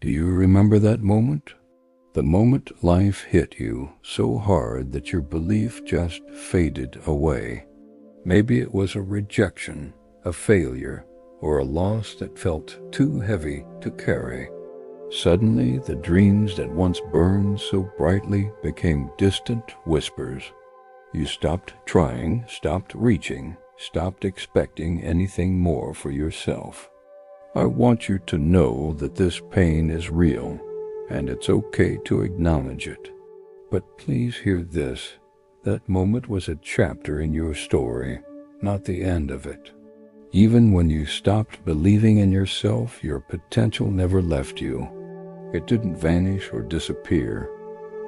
Do you remember that moment? The moment life hit you so hard that your belief just faded away. Maybe it was a rejection, a failure, or a loss that felt too heavy to carry. Suddenly, the dreams that once burned so brightly became distant whispers. You stopped trying, stopped reaching, stopped expecting anything more for yourself. I want you to know that this pain is real, and it's okay to acknowledge it. But please hear this. That moment was a chapter in your story, not the end of it. Even when you stopped believing in yourself, your potential never left you. It didn't vanish or disappear.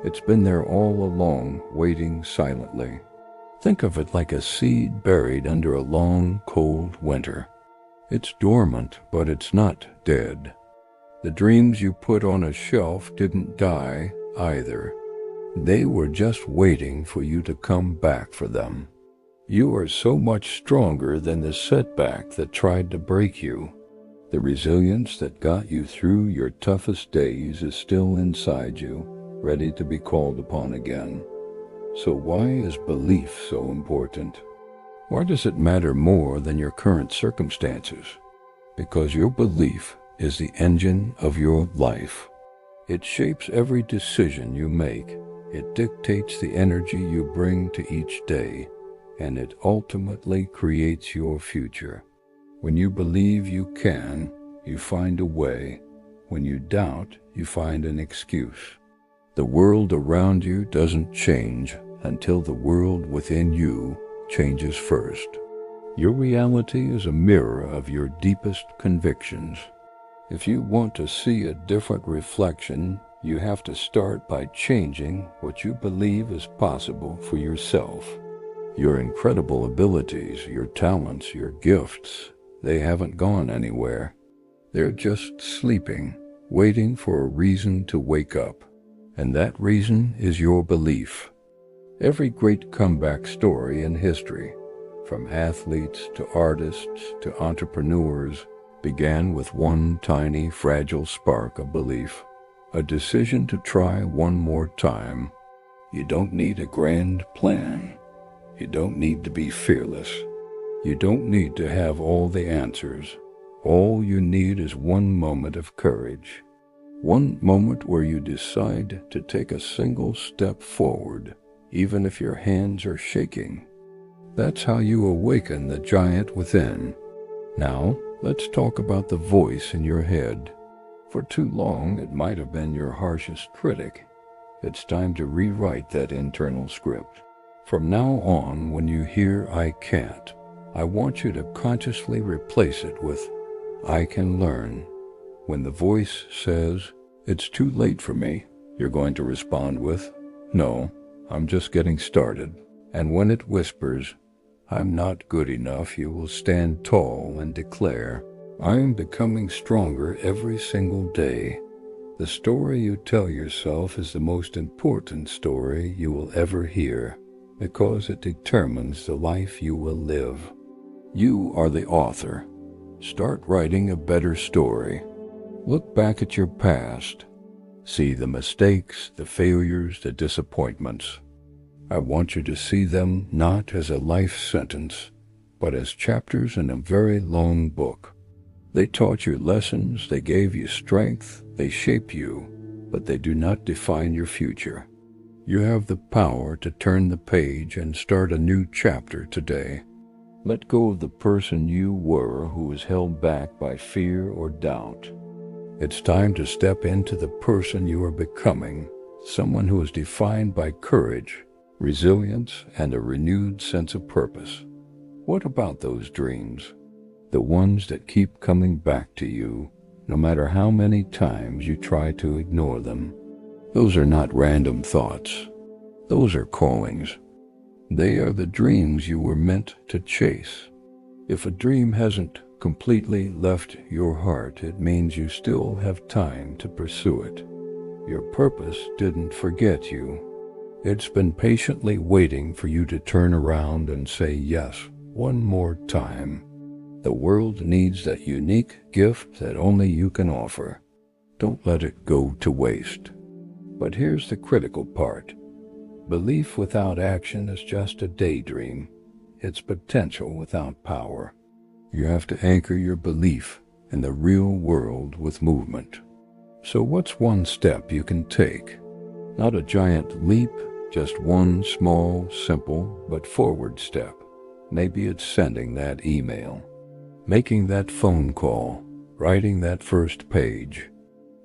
It's been there all along, waiting silently. Think of it like a seed buried under a long, cold winter. It's dormant, but it's not dead. The dreams you put on a shelf didn't die either. They were just waiting for you to come back for them. You are so much stronger than the setback that tried to break you. The resilience that got you through your toughest days is still inside you, ready to be called upon again. So why is belief so important? Why does it matter more than your current circumstances? Because your belief is the engine of your life. It shapes every decision you make. It dictates the energy you bring to each day, and it ultimately creates your future. When you believe you can, you find a way. When you doubt, you find an excuse. The world around you doesn't change until the world within you changes first. Your reality is a mirror of your deepest convictions. If you want to see a different reflection, you have to start by changing what you believe is possible for yourself. Your incredible abilities, your talents, your gifts, they haven't gone anywhere. They're just sleeping, waiting for a reason to wake up. And that reason is your belief. Every great comeback story in history, from athletes to artists to entrepreneurs, began with one tiny, fragile spark of belief, a decision to try one more time. You don't need a grand plan. You don't need to be fearless. You don't need to have all the answers. All you need is one moment of courage. One moment where you decide to take a single step forward, even if your hands are shaking. That's how you awaken the giant within. Now, let's talk about the voice in your head. For too long, it might have been your harshest critic. It's time to rewrite that internal script. From now on, when you hear "I can't," I want you to consciously replace it with "I can learn." When the voice says, "It's too late for me," you're going to respond with, "No, I'm just getting started." And when it whispers, "I'm not good enough," you will stand tall and declare, "I'm becoming stronger every single day." The story you tell yourself is the most important story you will ever hear, because it determines the life you will live. You are the author. Start writing a better story. Look back at your past. See the mistakes, the failures, the disappointments. I want you to see them not as a life sentence, but as chapters in a very long book. They taught you lessons, they gave you strength, they shape you, but they do not define your future. You have the power to turn the page and start a new chapter today. Let go of the person you were who was held back by fear or doubt. It's time to step into the person you are becoming, someone who is defined by courage, resilience, and a renewed sense of purpose. What about those dreams? The ones that keep coming back to you, no matter how many times you try to ignore them. Those are not random thoughts. Those are callings. They are the dreams you were meant to chase. If a dream hasn't completely left your heart, it means you still have time to pursue it. Your purpose didn't forget you. It's been patiently waiting for you to turn around and say yes one more time. The world needs that unique gift that only you can offer. Don't let it go to waste. But here's the critical part. Belief without action is just a daydream. It's potential without power. You have to anchor your belief in the real world with movement. So what's one step you can take? Not a giant leap, just one small, simple, but forward step. Maybe it's sending that email, making that phone call, writing that first page,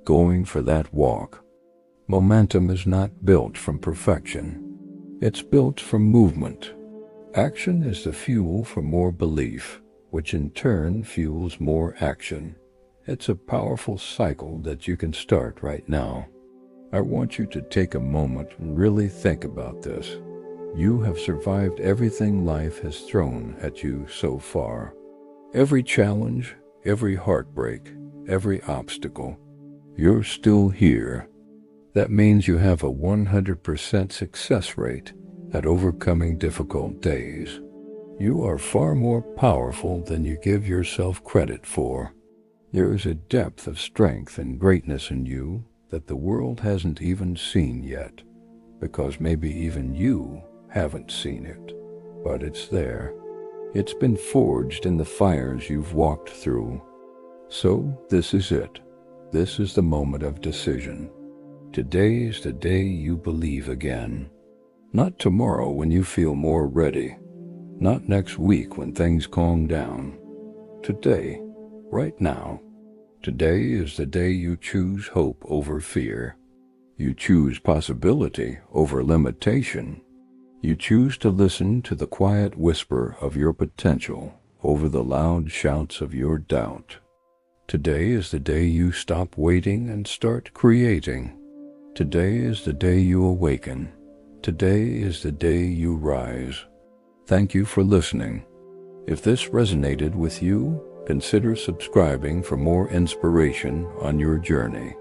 going for that walk. Momentum is not built from perfection. It's built from movement. Action is the fuel for more belief, which in turn fuels more action. It's a powerful cycle that you can start right now. I want you to take a moment and really think about this. You have survived everything life has thrown at you so far. Every challenge, every heartbreak, every obstacle. You're still here. That means you have a 100% success rate at overcoming difficult days. You are far more powerful than you give yourself credit for. There is a depth of strength and greatness in you that the world hasn't even seen yet, because maybe even you haven't seen it, but it's there. It's been forged in the fires you've walked through. So this is it. This is the moment of decision. Today is the day you believe again. Not tomorrow when you feel more ready. Not next week when things calm down. Today, right now. Today is the day you choose hope over fear. You choose possibility over limitation. You choose to listen to the quiet whisper of your potential over the loud shouts of your doubt. Today is the day you stop waiting and start creating. Today is the day you awaken. Today is the day you rise. Thank you for listening. If this resonated with you, consider subscribing for more inspiration on your journey.